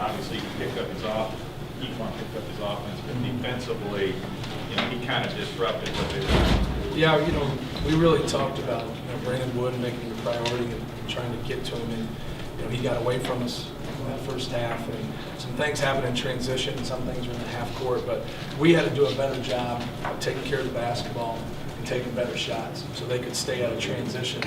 obviously he picked up his offense, but defensively, he kind of disrupted what they were. Yeah, we really talked about Brandon Wood making the priority and trying to get to him, and he got away from us in that first half, and some things happened in transition, and some things were in the half court, but we had to do a better job of taking care of the basketball and taking better shots so they could stay out of transition,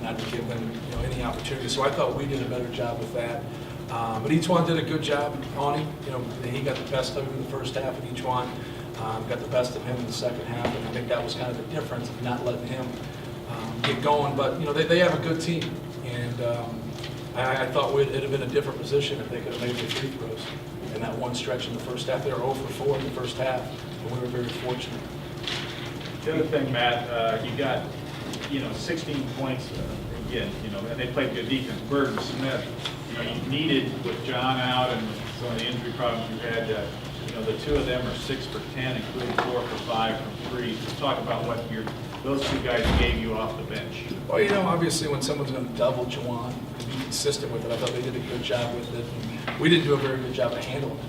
not to give them any opportunity. So I thought we did a better job with that. But each one did a good job on him. He got the best of him in the first half, and each one got the best of him in the second half, and I think that was kind of the difference of not letting him get going. But they have a good team, and I thought it'd have been a different position if they could have made the free throws in that one stretch in the first half. They were 0 for 4 in the first half, and we were very fortunate. The other thing, Matt, you got 16 points again, and they played good defense. Bird and Smith, you needed with John out and some of the injury problems you had. The two of them are 6 for 10, including 4 for 5 from 3. Let's talk about what those two guys gave you off the bench. Well, obviously when someone's going to double Juwan and be consistent with it, I thought they did a good job with it. And we didn't do a very good job of handling it.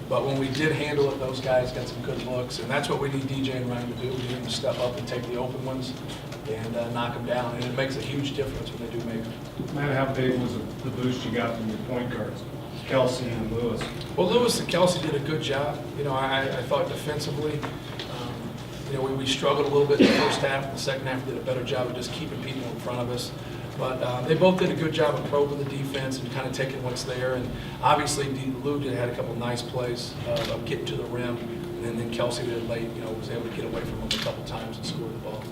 But when we did handle it, those guys got some good looks, and that's what we need DJ and Ryan to do. We need them to step up and take the open ones and knock them down, and it makes a huge difference when they do make it. Matt, how big was the boost you got from your point guards, Kelsey and Lewis? Well, Lewis and Kelsey did a good job. I thought defensively, we struggled a little bit in the first half. In the second half, we did a better job of just keeping people in front of us. But they both did a good job of probing the defense and kind of taking what's there. And obviously, Lou had a couple of nice plays of getting to the rim. And then Kelsey did late, was able to get away from him a couple times and score the ball.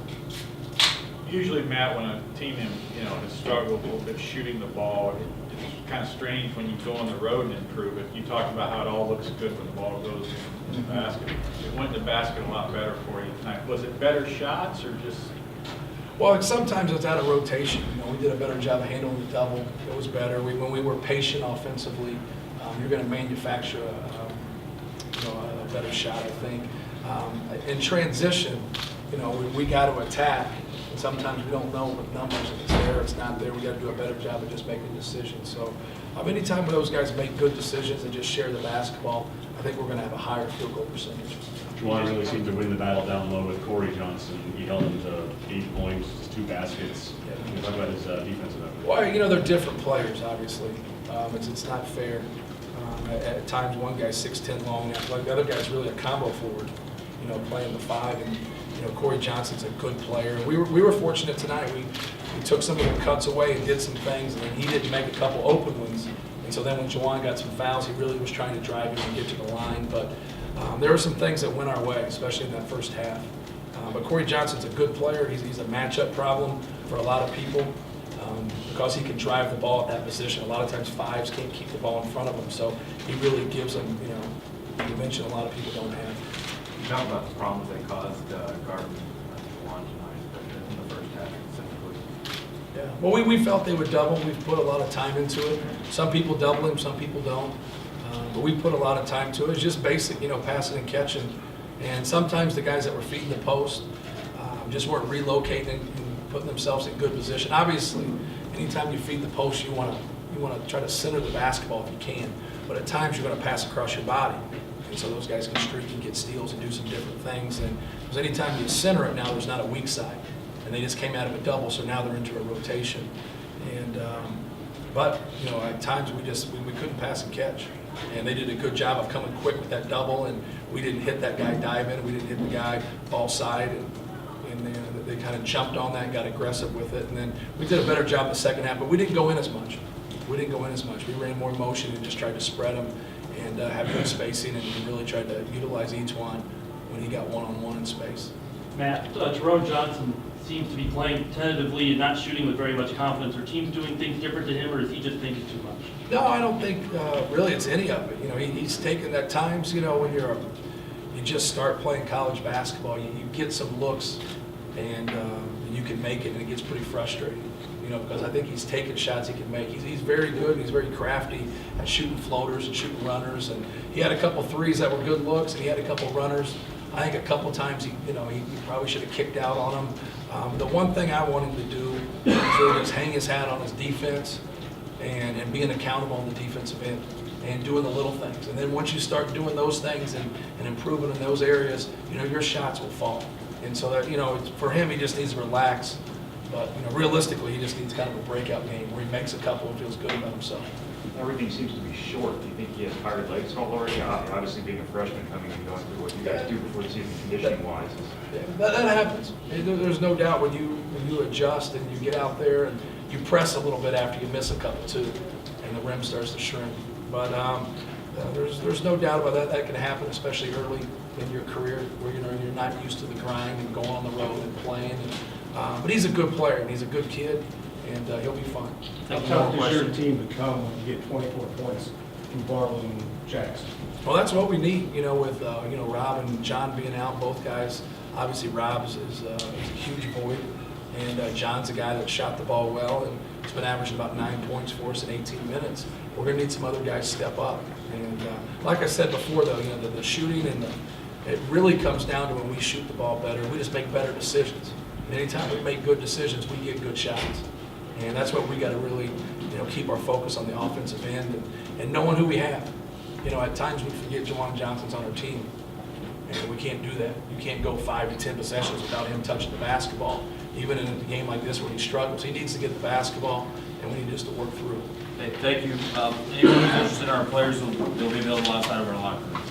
Usually, Matt, when a team has struggled a little bit shooting the ball, it's kind of strange when you go on the road and improve it. You talked about how it all looks good when the ball goes in the basket. It went in the basket a lot better for you tonight. Was it better shots or just? Well, sometimes it's out of rotation. We did a better job of handling the double. It was better. When we were patient offensively, you're going to manufacture a better shot, I think. In transition, we got to attack. And sometimes we don't know with numbers if it's there, it's not there. We got to do a better job of just making decisions. So anytime those guys make good decisions and just share the basketball, I think we're going to have a higher field goal percentage. Juwan really seemed to win the battle down low with Corey Johnson. He held him to 8 points, 2 baskets. Can you talk about his defensive effort? Well, they're different players, obviously. It's not fair. At times, one guy's 6'10" long, the other guy's really a combo forward, playing the 5. And Corey Johnson's a good player. We were fortunate tonight. We took some of the cuts away and did some things, and then he didn't make a couple open ones. And so then when Juwan got some fouls, he really was trying to drive him and get to the line. But there were some things that went our way, especially in that first half. But Corey Johnson's a good player. He's a matchup problem for a lot of people because he can drive the ball at that position. A lot of times 5s can't keep the ball in front of him, so he really gives them, a dimension a lot of people don't have. You talk about the problems they caused Garden Juwan tonight, but in the first half specifically. Yeah. Well, we felt they would double. We've put a lot of time into it. Some people double him, some people don't. But we put a lot of time to it. It's just basic, passing and catching. And sometimes the guys that were feeding the post just weren't relocating and putting themselves in good position. Obviously, anytime you feed the post, you want to try to center the basketball if you can. But at times, you're going to pass across your body. And so those guys can streak and get steals and do some different things. And because anytime you center it now, there's not a weak side. And they just came out of a double, so now they're into a rotation. And but at times we couldn't pass and catch. And they did a good job of coming quick with that double, and we didn't hit that guy diving, we didn't hit the guy ball side, and they kind of jumped on that and got aggressive with it. And then we did a better job in the second half, but we didn't go in as much. We ran more motion and just tried to spread them and have good spacing, and really tried to utilize each one when he got one-on-one in space. Matt, Jerome Johnson seems to be playing tentatively and not shooting with very much confidence. Are teams doing things different to him, or is he just thinking too much? No, I don't think really it's any of it. He's taken at times, when you just start playing college basketball, you get some looks and you can make it, and it gets pretty frustrating. Because I think he's taking shots he can make. He's very good, and he's very crafty at shooting floaters and shooting runners. And he had a couple threes that were good looks, and he had a couple runners. I think a couple times he probably should have kicked out on him. The one thing I want him to do is really just hang his hat on his defense and being accountable on the defensive end. and doing the little things. And then once you start doing those things and improving in those areas, your shots will fall. And so that, for him, he just needs to relax. But, realistically, he just needs kind of a breakout game where he makes a couple and feels good about himself. Everything seems to be short. Do you think he has tired legs already? Obviously, being a freshman coming and going through what you guys do before the season conditioning-wise. Yeah, that happens. There's no doubt when you adjust and you get out there and you press a little bit after you miss a couple too, and the rim starts to shrink. But there's no doubt about that. That can happen, especially early in your career where you're not used to the grind and going on the road and playing. But he's a good player and he's a good kid, and he'll be fine. How tough does your team become when you get 24 points from Barlow and Jackson? Well, that's what we need, with Rob and John being out, both guys. Obviously, Rob is a huge void, and John's a guy that shot the ball well, and he's been averaging about 9 points for us in 18 minutes. We're going to need some other guys to step up. And like I said before, though, the shooting and it really comes down to when we shoot the ball better. We just make better decisions. And anytime we make good decisions, we get good shots. And that's what we got to really, keep our focus on the offensive end and knowing who we have. At times we forget Jawan Johnson's on our team, and we can't do that. You can't go 5 to 10 possessions without him touching the basketball. Even in a game like this where he struggles, he needs to get the basketball, and we need just to work through it. Okay, thank you. Anyone who's interested in our players, they'll be available outside of our locker room.